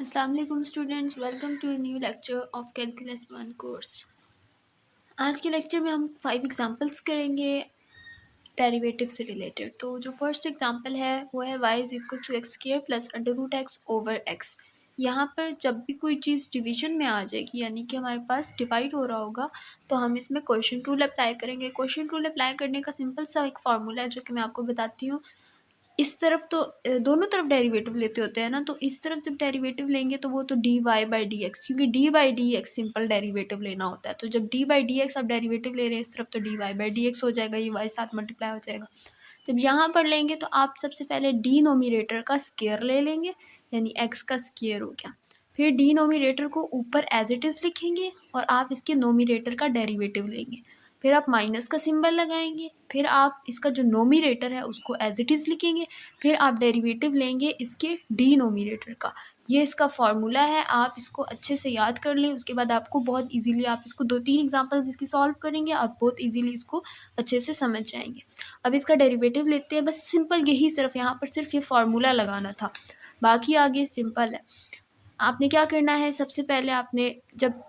Assalamualaikum students, welcome to a new lecture of Calculus 1 course। आज के lecture में हम 5 एग्जांपल्स करेंगे डेरिवेटिव से रिलेटेड। तो जो फर्स्ट एग्जांपल है वो है y is equal to x square plus under root x over x. यहाँ पर जब भी कोई चीज़ डिवीजन में आ जाएगी यानी कि हमारे पास डिवाइड हो रहा होगा तो हम इसमें क्वोशिएंट रूल अप्लाई करेंगे। क्वोशिएंट रूल अप्लाई करने का सिंपल सा एक फार्मूला है जो कि मैं आपको बताती हूँ। इस तरफ तो दोनों तरफ डेरिवेटिव लेते होते हैं ना, तो इस तरफ जब डेरिवेटिव लेंगे तो वो तो d y by d x, क्योंकि d by d x simple derivative लेना होता है। तो जब डी बाई डी एक्स आप डेरिवेटिव ले रहे हैं इस तरफ तो d y by d x हो जाएगा, ये वाई साथ मल्टीप्लाई हो जाएगा। जब यहाँ पर लेंगे तो आप सबसे पहले डिनोमिनेटर का स्क्वायर ले लेंगे, यानी एक्स का स्क्वायर हो गया। फिर डिनोमिनेटर को ऊपर एज इट इज़ लिखेंगे और आप इसके नोमिनेटर का डेरिवेटिव लेंगे। फिर आप माइनस का सिंबल लगाएंगे, फिर आप इसका जो नोमिनेटर है उसको एज इट इज़ लिखेंगे, फिर आप डेरिवेटिव लेंगे इसके डिनोमिनेटर का। ये इसका फॉर्मूला है, आप इसको अच्छे से याद कर लें। उसके बाद आपको बहुत इजीली आप इसको 2-3 एग्जांपल्स इसकी सॉल्व करेंगे, आप बहुत इजीली इसको अच्छे से समझ जाएंगे। अब इसका डेरिवेटिव लेते हैं, बस सिंपल यही सिर्फ यहाँ पर सिर्फ ये फार्मूला लगाना था, बाकी आगे सिंपल है। आपने क्या करना है, सबसे पहले आपने जब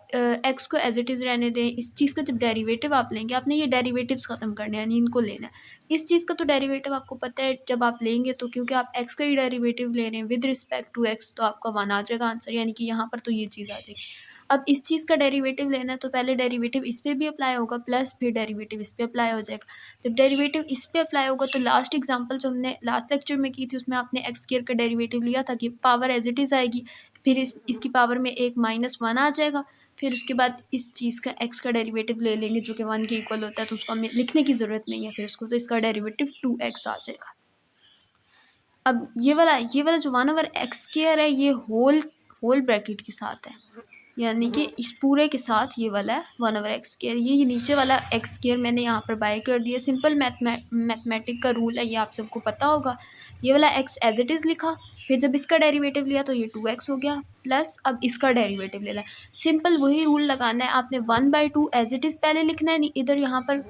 एक्स को एज इट इज़ रहने दें, इस चीज़ का जब डेरिवेटिव आप लेंगे आपने ये डेरिवेटिव्स ख़त्म करने हैं, यानी इनको लेना है। इस चीज़ का तो डेरिवेटिव आपको पता है जब आप लेंगे तो, क्योंकि आप एक्स का ही डेरिवेटिव ले रहे हैं विद रिस्पेक्ट टू एक्स, तो आपका 1 आ जाएगा आंसर, यानी कि यहाँ पर तो ये चीज़ आ जाएगी। अब इस चीज़ का डेरिवेटिव लेना है तो पहले डेरिवेटिव इस पे भी अप्लाई होगा प्लस फिर डेरिवेटिव इस पे अप्लाई हो जाएगा। जब डेरिवेटिव इस पे अप्लाई होगा तो लास्ट एग्जांपल जो हमने लास्ट लेक्चर में की थी उसमें आपने एक्स स्क्वायर का डेरिवेटिव लिया था कि पावर एज इट इज़ आएगी, फिर इसकी पावर में एक -1 आ जाएगा, फिर उसके बाद इस चीज़ का x का डेरिवेटिव ले लेंगे जो कि 1 के इक्वल होता है, तो उसको हमें लिखने की ज़रूरत नहीं है फिर उसको, तो इसका डेरिवेटिव 2x आ जाएगा। अब ये वाला जो 1/x स्क्वायर है ये होल ब्रैकेट के साथ है, यानी कि इस पूरे के साथ ये वाला है 1/x स्क्वायर। ये नीचे वाला x स्क्वायर मैंने यहाँ पर बाय कर दिया, सिंपल मैथमेटिक का रूल है, ये आप सबको पता होगा। ये वाला x एज इट इज़ लिखा, फिर जब इसका डेरिवेटिव लिया तो ये 2x हो गया, प्लस अब इसका डेरिवेटिव लेना है। सिंपल वही रूल लगाना है, आपने 1/2 एज इट इज़ पहले लिखना है, नहीं इधर यहाँ पर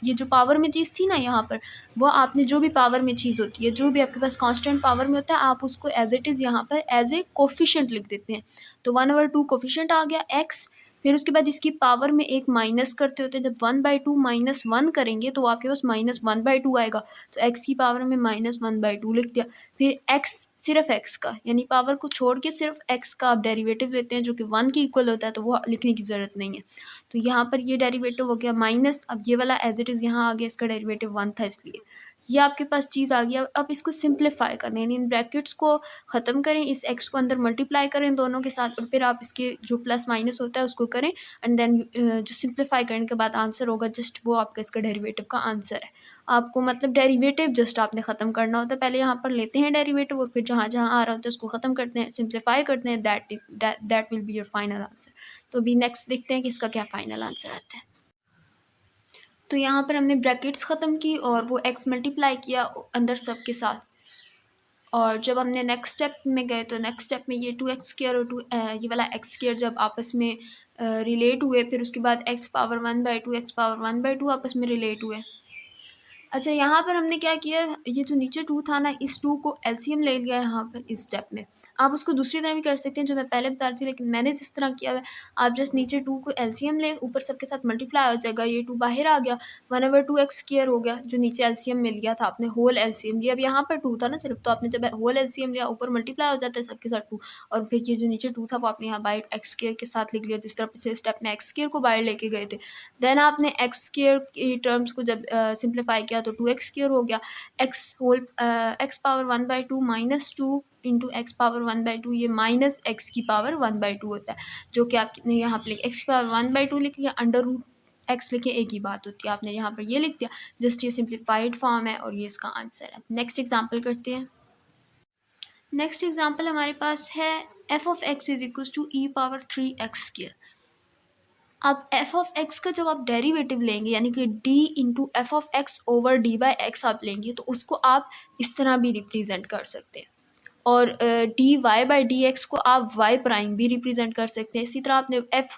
ये जो पावर में चीज़ थी ना यहाँ पर, वो आपने जो भी पावर में चीज़ होती है, जो भी आपके पास कांस्टेंट पावर में होता है, आप उसको एज इट इज़ यहाँ पर एज ए कोफिशिएंट लिख देते हैं। तो 1/2 कोफिशिएंट आ गया x, फिर उसके बाद इसकी पावर में एक माइनस करते होते हैं, जब 1/2 -1 करेंगे तो आपके पास -1/2 आएगा, तो x की पावर में -1/2 लिख दिया। फिर x सिर्फ x का, यानी पावर को छोड़ के सिर्फ x का आप डेरिवेटिव लेते हैं जो कि 1 के इक्वल होता है, तो वो लिखने की ज़रूरत नहीं है। तो यहाँ पर ये डेरिवेटिव हो गया माइनस, अब ये वाला एज इट इज़ यहाँ आ गया, इसका डेरिवेटिव 1 था इसलिए ये आपके पास चीज़ आ गई। अब इसको सिंप्लीफाई करना है, यानी इन ब्रैकेट्स को ख़त्म करें, इस x को अंदर मल्टीप्लाई करें दोनों के साथ, और फिर आप इसके जो प्लस माइनस होता है उसको करें, एंड देन जो सिंप्लीफाई करने के बाद आंसर होगा जस्ट वो आपका इसका डेरिवेटिव का आंसर है। आपको मतलब डेरिवेटिव जस्ट आपने ख़त्म करना होता है, पहले यहाँ पर लेते हैं डेरिवेटिव और फिर जहाँ जहाँ आ रहा होता है उसको ख़त्म करते हैं, सिंप्लीफाई करते हैं, that will be your final answer. तो अभी नेक्स्ट देखते हैं कि इसका क्या फाइनल आंसर आता है। तो यहाँ पर हमने ब्रैकेट्स ख़त्म की और वो x मल्टीप्लाई किया अंदर सब के साथ, और जब हमने नेक्स्ट स्टेप में गए तो नेक्स्ट स्टेप में ये 2x स्क्वायर और ये वाला x स्क्वायर जब आपस में रिलेट हुए, फिर उसके बाद x पावर 1/2 x पावर 1/2 आपस में रिलेट हुए। अच्छा, यहाँ पर हमने क्या किया, ये जो नीचे 2 था ना, इस 2 को एलसीएम ले लिया यहाँ पर इस स्टेप में। आप उसको दूसरी तरह भी कर सकते हैं जो मैं पहले बता रही थी, लेकिन मैंने जिस तरह किया है, आप जस्ट नीचे 2 को एलसीएम लें, ऊपर सबके साथ मल्टीप्लाई हो जाएगा, ये 2 बाहर आ गया, 1/2x स्क्वायर हो गया, जो नीचे एलसीएम मिल गया था आपने, होल एलसीएम लिया। अब यहाँ पर 2 था ना सिर्फ, तो आपने जब होल एलसीएम लिया ऊपर मल्टीप्लाई हो जाता है सबके साथ 2, और फिर ये जो नीचे 2 था वो आपने यहाँ बाय x स्क्वायर के साथ लिख लिया, जिस तरह पिछले स्टेप में x स्क्वायर को बाहर लेके गए थे। देन आपने x स्क्वायर की टर्म्स को जब सिंप्लीफाई किया तो 2x स्क्वायर हो गया, x power 1/2 -2 into x power 1/2, ये माइनस एक्स की पावर 1/2 होता है, जो कि आपने यहाँ पे एक्स की पावर 1/2 लिखी या अंडर रूट एक्स लिखे एक ही बात होती है, आपने यहाँ पर ये लिख दिया, जस्ट ये सिंप्लीफाइड फॉर्म है और ये इसका आंसर है। नेक्स्ट एग्जाम्पल करते हैं। नेक्स्ट एग्जाम्पल हमारे पास है f of x is equal to e power 3x square. अब f ऑफ x का जब आप डेरिवेटिव लेंगे, यानी कि d into f of x over d by x आप लेंगे, तो उसको आप इस तरह भी रिप्रेजेंट कर सकते हैं, और d y by d x को आप वाई प्राइम भी रिप्रेजेंट कर सकते हैं। इसी तरह आपने f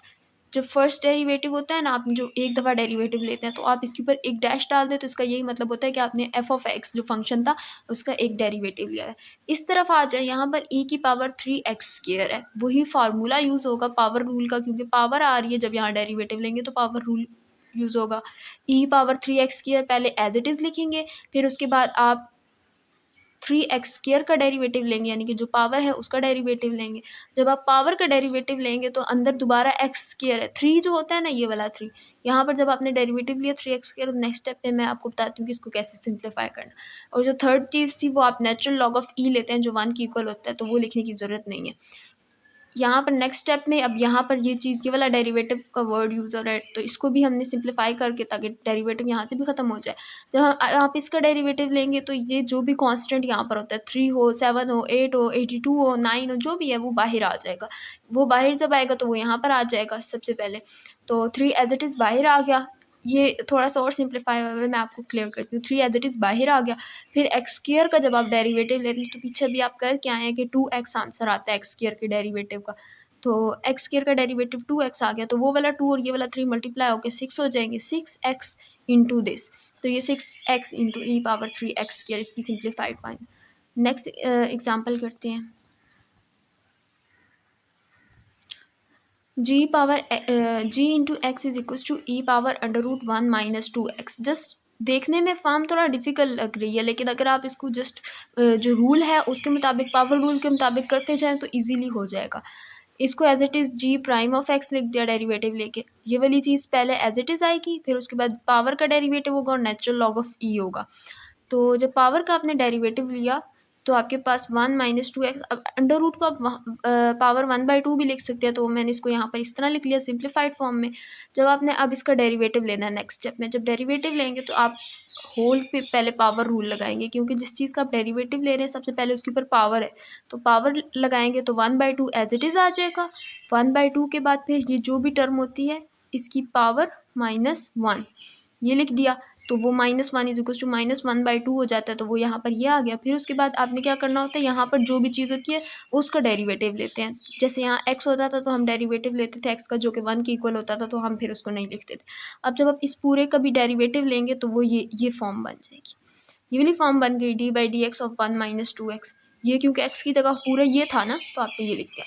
जब फर्स्ट डेरिवेटिव होता है ना, आप जो एक दफ़ा डेरिवेटिव लेते हैं तो आप इसके ऊपर एक डैश डाल दें, तो इसका यही मतलब होता है कि आपने एफ ऑफ एक्स जो फंक्शन था उसका एक डेरिवेटिव लिया है। इस तरफ आ जाए, यहाँ पर e की पावर 3x स्क्वायर है, वही फार्मूला यूज़ होगा पावर रूल का, क्योंकि पावर आ रही है जब यहाँ डेरिवेटिव लेंगे तो पावर रूल यूज़ होगा। e पावर 3x स्क्वायर पहले एज इट इज़ लिखेंगे, फिर उसके बाद आप 3x स्क्वायर का डेरिवेटिव लेंगे, यानी कि जो पावर है उसका डेरिवेटिव लेंगे। जब आप पावर का डेरिवेटिव लेंगे तो अंदर दोबारा x स्क्वायर है, 3 जो होता है ना, ये वाला 3, यहाँ पर जब आपने डेरिवेटिव लिया 3x स्क्वायर, नेक्स्ट स्टेप पे मैं आपको बताती हूँ कि इसको कैसे सिंप्लीफाई करना। और जो थर्ड चीज़ थी वो आप नेचुरल लॉग ऑफ e लेते हैं जो 1 के इक्वल होता है, तो वो लिखने की ज़रूरत नहीं है। यहाँ पर नेक्स्ट स्टेप में अब यहाँ पर ये चीज़, ये वाला डेरिवेटिव का वर्ड यूज़ हो रहा है, तो इसको भी हमने सिंप्लीफाई करके, ताकि डेरिवेटिव यहाँ से भी ख़त्म हो जाए। जब आप इसका डेरिवेटिव लेंगे तो ये जो भी कांस्टेंट यहाँ पर होता है, 3 हो, 7 हो, 8 हो, 82 हो, 9 हो, जो भी है वो बाहर आ जाएगा। वो बाहर जब आएगा तो वो यहाँ पर आ जाएगा सबसे पहले। तो 3 एज इट इज़ बाहर आ गया। ये थोड़ा सा और सिंप्लीफाई हुआ है, मैं आपको क्लियर करती हूँ। 3 एज इट इज़ बाहर आ गया। फिर एक्स स्क्वायर का जब आप डेरिवेटिव लेते हैं तो पीछे भी आप कर क्या आए कि 2x आंसर आता है एक्स स्क्वायर के डेरिवेटिव का। तो एक्स स्क्वायर का डेरिवेटिव 2x आ गया, तो वो वाला 2 और ये वाला 3 मल्टीप्लाई होकर 6 हो जाएंगे, 6x इंटू दिस। तो ये 6x into e power 3x square, इसकी सिंप्लीफाइड फॉर्म। नेक्स्ट एग्जांपल करते हैं। g into x is equal to e power under root 1 minus 2x। Just देखने में फॉर्म थोड़ा डिफिकल्ट लग रही है, लेकिन अगर आप इसको जस्ट जो रूल है उसके मुताबिक, पावर रूल के मुताबिक करते जाएं तो इजीली हो जाएगा। इसको as it is g prime of x लिख दिया डेरिवेटिव लेके। ये वाली चीज़ पहले एज इट इज़ आएगी, फिर उसके बाद पावर का डेरिवेटिव होगा और नेचुरल लॉग ऑफ ई होगा। तो जब पावर का आपने डेरिवेटिव लिया तो आपके पास 1 माइनस 2x, अब अंडर रूट को आप पावर 1/2 भी लिख सकते हैं, तो मैंने इसको यहाँ पर इस तरह लिख लिया सिंप्लीफाइड फॉर्म में। जब आपने अब इसका डेरिवेटिव लेना है नेक्स्ट स्टेप में, जब डेरिवेटिव लेंगे तो आप होल पे पहले पावर रूल लगाएंगे, क्योंकि जिस चीज़ का आप डेरिवेटिव ले रहे हैं सबसे पहले उसके ऊपर पावर है, तो पावर लगाएंगे तो 1/2 एज इट इज़ आ जाएगा। 1/2 के बाद फिर ये जो भी टर्म होती है इसकी पावर -1, ये लिख दिया, तो वो -1 इज इक्वल टू -1/2 हो जाता है, तो वो यहाँ पर ये आ गया। फिर उसके बाद आपने क्या करना होता है, यहाँ पर जो भी चीज़ होती है उसका डेरिवेटिव लेते हैं। जैसे यहाँ x होता था तो हम डेरिवेटिव लेते थे x का, जो कि 1 के इक्वल होता था, तो हम फिर उसको नहीं लिखते थे। अब जब आप इस पूरे का भी डेरिवेटिव लेंगे तो वो ये फॉर्म बन जाएगी। ये वाली फॉर्म बन गई d/dx ऑफ 1 माइनस 2x। ये क्योंकि x की जगह पूरा ये था ना, तो आपने ये लिख दिया।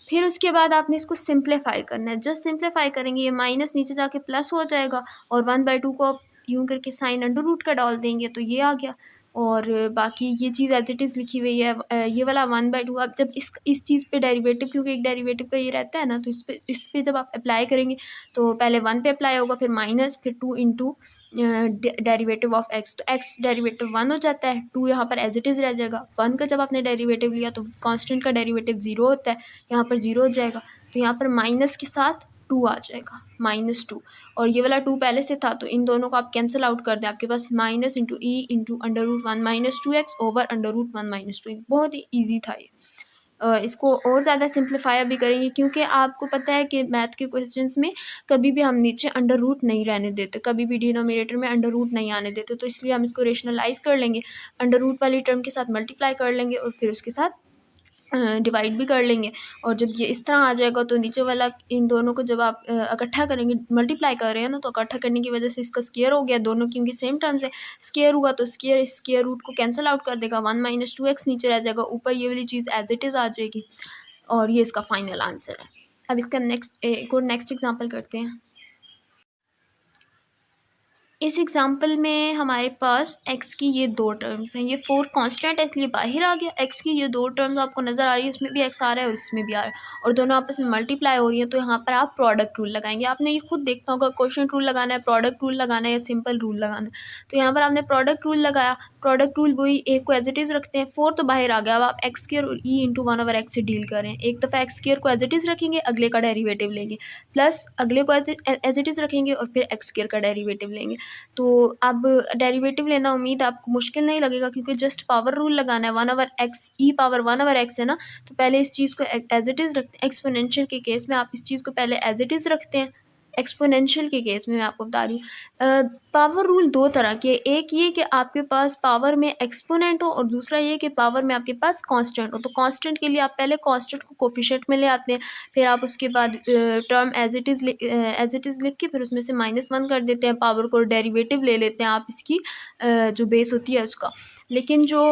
फिर उसके बाद आपने इसको सिंप्लीफाई करना है। जस्ट सिंप्लीफाई करेंगे, ये माइनस नीचे जाके प्लस हो जाएगा, और 1/2 को आप यूँ करके साइन अंडर रूट का डाल देंगे तो ये आ गया। और बाकी ये चीज़ एज इट इज़ लिखी हुई है। ये वाला 1/2 आप जब इस चीज़ पे डेरिवेटिव, क्योंकि एक डेरिवेटिव का ये रहता है ना, तो इस पे जब आप अप्लाई करेंगे तो पहले 1 पे अप्लाई होगा, फिर माइनस, फिर 2 इंटू डेरिवेटिव ऑफ एक्स, तो एक्स डेरिवेटिव 1 हो जाता है, 2 यहाँ पर एज इट इज़ रह जाएगा। 1 का जब आपने डेरिवेटिव लिया तो कांस्टेंट का डेरिवेटिव 0 होता है, यहाँ पर 0 हो जाएगा, तो यहाँ पर माइनस के साथ 2 आ जाएगा, -2। और ये वाला 2 पहले से था, तो इन दोनों को आप कैंसिल आउट कर दें, आपके पास minus into e into under root 1 minus 2x over under root 1 minus 2। बहुत ही ईजी था ये। इसको और ज़्यादा सिंप्लीफाई भी करेंगे, क्योंकि आपको पता है कि मैथ के क्वेश्चंस में कभी भी हम नीचे अंडर रूट नहीं रहने देते, कभी भी डिनोमिनेटर में अंडर रूट नहीं आने देते, तो इसलिए हम इसको रेशनलाइज कर लेंगे, अंडर रूट वाली टर्म के साथ मल्टीप्लाई कर लेंगे और फिर उसके साथ डिवाइड भी कर लेंगे। और जब ये इस तरह आ जाएगा तो नीचे वाला, इन दोनों को जब आप इकट्ठा करेंगे, मल्टीप्लाई कर रहे हैं ना, तो इकट्ठा करने की वजह से इसका स्क्वायर हो गया, दोनों क्योंकि सेम टर्म्स है, स्क्वायर हुआ तो स्क्वायर रूट को कैंसिल आउट कर देगा, 1 माइनस 2x नीचे रह जाएगा, ऊपर ये वाली चीज़ एज इट इज़ आ जाएगी, और ये इसका फाइनल आंसर है। अब इसका नेक्स्ट एग्जाम्पल करते हैं। इस एग्जाम्पल में हमारे पास x की ये 2 टर्म्स हैं, ये 4 कांस्टेंट है इसलिए बाहर आ गया। x की ये 2 टर्म्स आपको नज़र आ रही है, इसमें भी x आ रहा है और इसमें भी आ रहा है, और दोनों आपस में मल्टीप्लाई हो रही है, तो यहाँ पर आप प्रोडक्ट रूल लगाएंगे। आपने ये खुद देखना होगा, क्वोशिएंट रूल लगाना है, प्रोडक्ट रूल लगाना है या सिंपल रूल लगाना है। तो यहाँ पर आपने प्रोडक्ट रूल लगाया, प्रोडक्ट रूल वही, एक को एज इट इज़ रखते हैं, 4 तो बाहर आ गया, अब आप एक्स स्क्वायर और ई इंटू 1/x से डील करें। एक दफ़ा एक्स स्क्वायर को एज इट इज़ रखेंगे, अगले का डेरिवेटिव लेंगे, प्लस अगले को एज इट इज़ रखेंगे और फिर एक्स स्क्वायर का डेरिवेटिव लेंगे। तो अब डेरिवेटिव लेना उम्मीद आपको मुश्किल नहीं लगेगा, क्योंकि जस्ट पावर रूल लगाना है, 1/x ई पावर 1/x है ना, तो पहले इस चीज़ को एज इट इज़ रखते हैं। एक्सपोनेंशियल के केस में आप इस चीज़ को पहले एज इट इज़ रखते हैं, एक्सपोनेंशियल के केस में मैं आपको बता रही हूँ। पावर रूल दो तरह के, एक ये कि आपके पास पावर में एक्सपोनेंट हो और दूसरा ये कि पावर में आपके पास कांस्टेंट हो। तो कांस्टेंट के लिए आप पहले कांस्टेंट को कोफिशिएंट में ले आते हैं, फिर आप उसके बाद टर्म एज इट इज़ लिख के फिर उसमें से -1 कर देते हैं, पावर को डेरिवेटिव ले लेते हैं आप इसकी जो बेस होती है उसका। लेकिन जो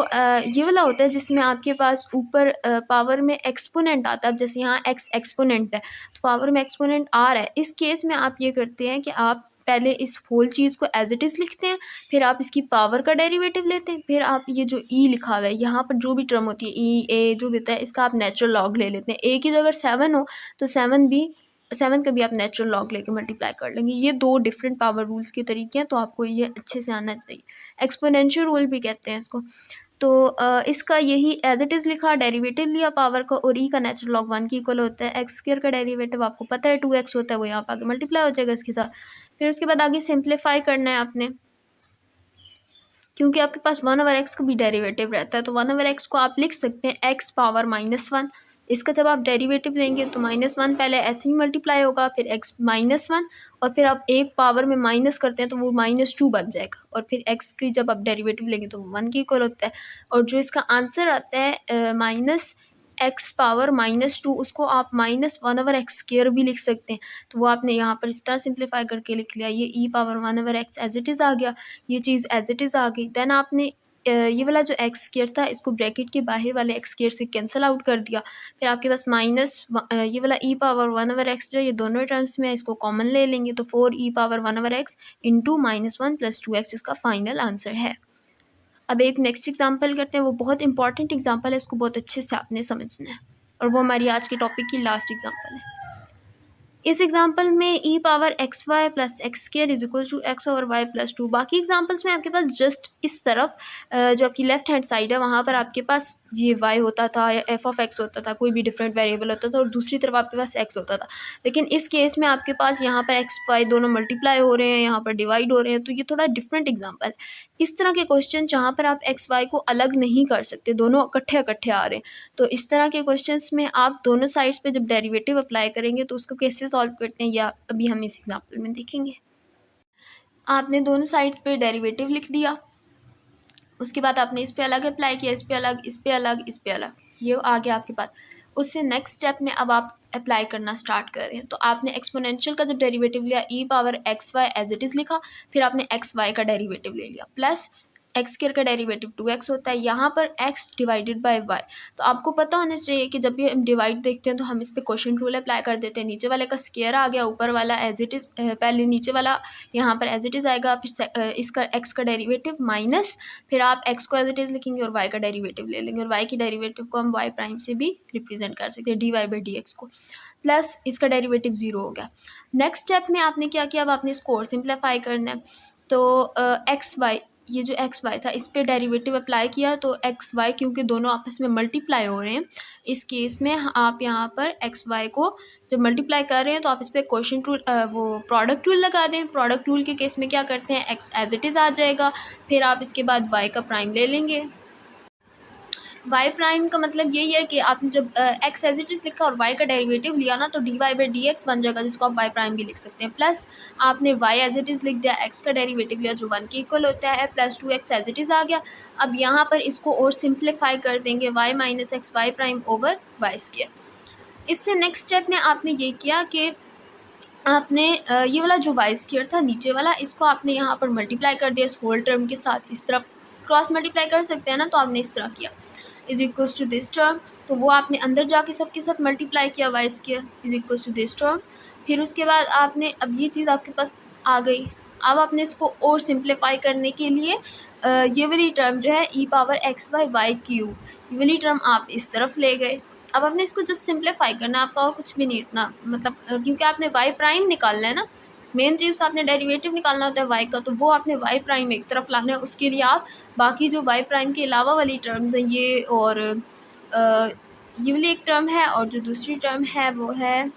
ये वाला होता है जिसमें आपके पास ऊपर पावर में एक्सपोनेंट आता है, अब जैसे यहाँ x एक्सपोनेंट है तो पावर में एक्सपोनेंट आ रहा है, इस केस में आप ये करते हैं कि आप पहले इस होल चीज़ को एज इट इज़ लिखते हैं, फिर आप इसकी पावर का डेरिवेटिव लेते हैं, फिर आप ये जो e लिखा हुआ है यहाँ पर जो भी टर्म होती है e a जो भी होता है इसका आप नेचुरल लॉग ले लेते हैं। a की जगह 7 हो तो 7 का भी आप नेचुरल लॉग लेके मल्टीप्लाई कर लेंगे। ये दो डिफरेंट पावर रूल्स के तरीके हैं, तो आपको ये अच्छे से आना चाहिए। एक्सपोनेंशियल रूल भी कहते हैं इसको। तो इसका यही एज इट इज़ लिखा, डेरिवेटिव लिया पावर का, और ई का नेचुरल लॉग 1 के इक्वल होता है। एक्स स्क्वायर का डेरिवेटिव आपको पता है 2x होता है, वो यहाँ पर आगे मल्टीप्लाई हो जाएगा इसके साथ। फिर उसके बाद आगे सिंप्लीफाई करना है आपने, क्योंकि आपके पास 1/x का भी डेरिवेटिव रहता है, तो 1/x को आप लिख सकते हैं x पावर -1। इसका जब आप डेरिवेटिव लेंगे तो -1 पहले ऐसे ही मल्टीप्लाई होगा, फिर x -1 और फिर आप एक पावर में माइनस करते हैं तो वो -2 बन जाएगा, और फिर x की जब आप डेरिवेटिव लेंगे तो वो 1 के इक्वल होता है। और जो इसका आंसर आता है -x पावर -2, उसको आप -1/x² भी लिख सकते हैं। तो वो आपने यहाँ पर इस तरह सिंप्लीफाई करके लिख लिया, ये e power 1/x as it is आ गया, ये चीज़ एज इट इज़ आ गई। देन आपने ये वाला जो x² था इसको ब्रैकेट के बाहर वाले x² से कैंसिल आउट कर दिया, फिर आपके पास ये वाला e पावर 1/x जो है ये दोनों टर्म्स में इसको कॉमन ले लेंगे, तो 4e power 1/x into -1 + 2x इसका फाइनल आंसर है। अब एक नेक्स्ट एग्जांपल करते हैं, वो बहुत इंपॉर्टेंट एग्जांपल है, इसको बहुत अच्छे से आपने समझना है, और वो हमारी आज के टॉपिक की लास्ट एग्जांपल है। इस एग्जांपल में e power xy + x² is equal to x/y + 2। बाकी एग्जांपल्स में आपके पास जस्ट इस तरफ जो आपकी लेफ्ट हैंड साइड है वहाँ पर आपके पास ये y होता था या f(x) होता था, कोई भी डिफरेंट वेरिएबल होता था, और दूसरी तरफ आपके पास x होता था। लेकिन इस केस में आपके पास यहाँ पर x y दोनों मल्टीप्लाई हो रहे हैं, यहाँ पर डिवाइड हो रहे हैं, तो ये थोड़ा डिफरेंट एग्जाम्पल। इस तरह के क्वेश्चन जहाँ पर आप x y को अलग नहीं कर सकते, दोनों इकट्ठे आ रहे हैं, तो इस तरह के क्वेश्चंस में आप दोनों साइड्स पे जब डेरिवेटिव अप्लाई करेंगे तो उसको कैसे सॉल्व करते हैं या अभी हम इस एग्जांपल में देखेंगे। आपने दोनों साइड पे डेरिवेटिव लिख दिया, उसके बाद आपने इस पे अलग अप्लाई किया, इस पे अलग, इस पे अलग, इस पे अलग, ये आ गया आपके पास। उससे नेक्स्ट स्टेप में अब आप अप्लाई करना स्टार्ट कर रहे हैं, तो आपने एक्सपोनेंशियल का जब डेरिवेटिव लिया e power xy as it is लिखा, फिर आपने xy का डेरिवेटिव ले लिया, प्लस x² का डेरिवेटिव 2x होता है, यहाँ पर x डिवाइडेड बाय y। तो आपको पता होना चाहिए कि जब भी हम डिवाइड देखते हैं तो हम इस पे क्वोशिएंट रूल अप्लाई कर देते हैं, नीचे वाले का स्क्वायर आ गया, ऊपर वाला एज इट इज़, पहले नीचे वाला यहाँ पर एज इट इज़ आएगा, फिर इसका x का डेरिवेटिव माइनस, फिर आप x को एज इट इज़ लिखेंगे और y का डेरिवेटिव ले लेंगे, और y की डेरिवेटिव को हम y प्राइम से भी रिप्रेजेंट कर सकते हैं dy/dx को, प्लस इसका डेरिवेटिव 0 हो गया। नेक्स्ट स्टेप में आपने क्या किया, अब आपने इसको और सिंप्लीफाई करना है, तो एक्स वाई, ये जो एक्स वाई था इस पे डेरिवेटिव अप्लाई किया, तो एक्स वाई क्योंकि दोनों आपस में मल्टीप्लाई हो रहे हैं, इस केस में आप यहाँ पर एक्स वाई को जब मल्टीप्लाई कर रहे हैं तो आप इस पर क्वोशिएंट रूल वो प्रोडक्ट रूल लगा दें। प्रोडक्ट रूल के केस में क्या करते हैं, एक्स एज इट इज़ आ जाएगा, फिर आप इसके बाद वाई का प्राइम ले लेंगे। वाई प्राइम का मतलब यही है कि आपने जब एक्स एज इट इज़ लिखा और वाई का डेरिवेटिव लिया ना, तो dy/dx बन जाएगा, जिसको आप वाई प्राइम भी लिख सकते हैं, प्लस आपने वाई एज इट इज़ लिख दिया, एक्स का डेरिवेटिव लिया जो 1 के इक्वल होता है, plus 2x as it is आ गया। अब यहाँ पर इसको और सिंप्लीफाई कर देंगे, y - x y prime over y square. इससे नेक्स्ट स्टेप में आपने ये किया कि आपने ये वाला जो वाई स्क्वायर था नीचे वाला, इसको आपने यहाँ पर मल्टीप्लाई कर दिया इस होल टर्म के साथ, इस तरफ क्रॉस मल्टीप्लाई कर सकते हैं ना, तो आपने इस तरह किया is equal to this term, तो वो आपने अंदर जाके सबके साथ मल्टीप्लाई किया, y square is equal to this term. फिर उसके बाद आपने, अब ये चीज़ आपके पास आ गई, अब आपने इसको और सिंप्लीफाई करने के लिए ये वाली टर्म जो है e पावर xy/y³, ये वाली टर्म आप इस तरफ ले गए। अब आपने इसको जस्ट सिंप्लीफाई करना है, आपका और कुछ भी नहीं इतना, मतलब क्योंकि आपने वाई प्राइम निकालना है ना, मेन चीज़ तो आपने डेरिवेटिव निकालना होता है वाई का, तो वो आपने वाई प्राइम एक तरफ लाना है, उसके लिए आप बाकी जो वाई प्राइम के अलावा वाली टर्म्स हैं ये, और ये वाली एक टर्म है, और जो दूसरी टर्म है वो है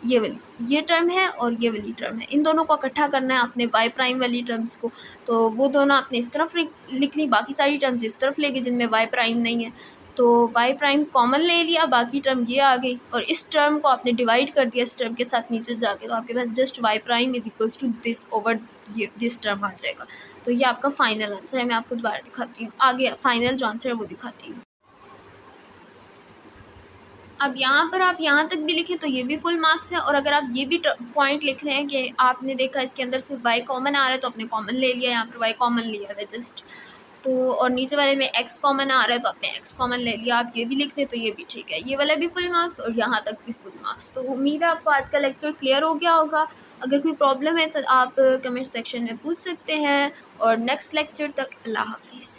ये वाली, ये टर्म है और ये वाली टर्म है, इन दोनों को इकट्ठा करना है आपने वाई प्राइम वाली टर्म्स को, तो वो दोनों आपने इस तरफ लिख ली, बाकी सारी टर्म्स इस तरफ लेके जिनमें वाई प्राइम नहीं है। तो वाई प्राइम कॉमन ले लिया, बाकी टर्म ये आ गई और इस टर्म को आपने डिवाइड कर दिया इस टर्म के साथ नीचे जाके, तो आपके पास just y prime is equals to this over this term आ जाएगा। तो ये आपका फाइनल आंसर है। मैं आपको दोबारा दिखाती हूँ, आगे फाइनल जो आंसर है वो दिखाती हूँ। अब यहाँ पर आप यहाँ तक भी लिखें तो ये भी फुल मार्क्स है, और अगर आप ये भी पॉइंट लिख रहे हैं कि आपने देखा इसके अंदर से वाई कॉमन आ रहा है तो आपने कॉमन ले लिया, यहाँ पर वाई कॉमन लिया है जस्ट, तो और नीचे वाले में एक्स कॉमन आ रहा है तो आपने एक्स कॉमन ले लिया, आप ये भी लिख लें तो ये भी ठीक है, ये वाला भी फुल मार्क्स और यहाँ तक भी फुल मार्क्स। तो उम्मीद है आपको आज का लेक्चर क्लियर हो गया होगा। अगर कोई प्रॉब्लम है तो आप कमेंट सेक्शन में पूछ सकते हैं, और नेक्स्ट लेक्चर तक अल्लाह हाफिज़।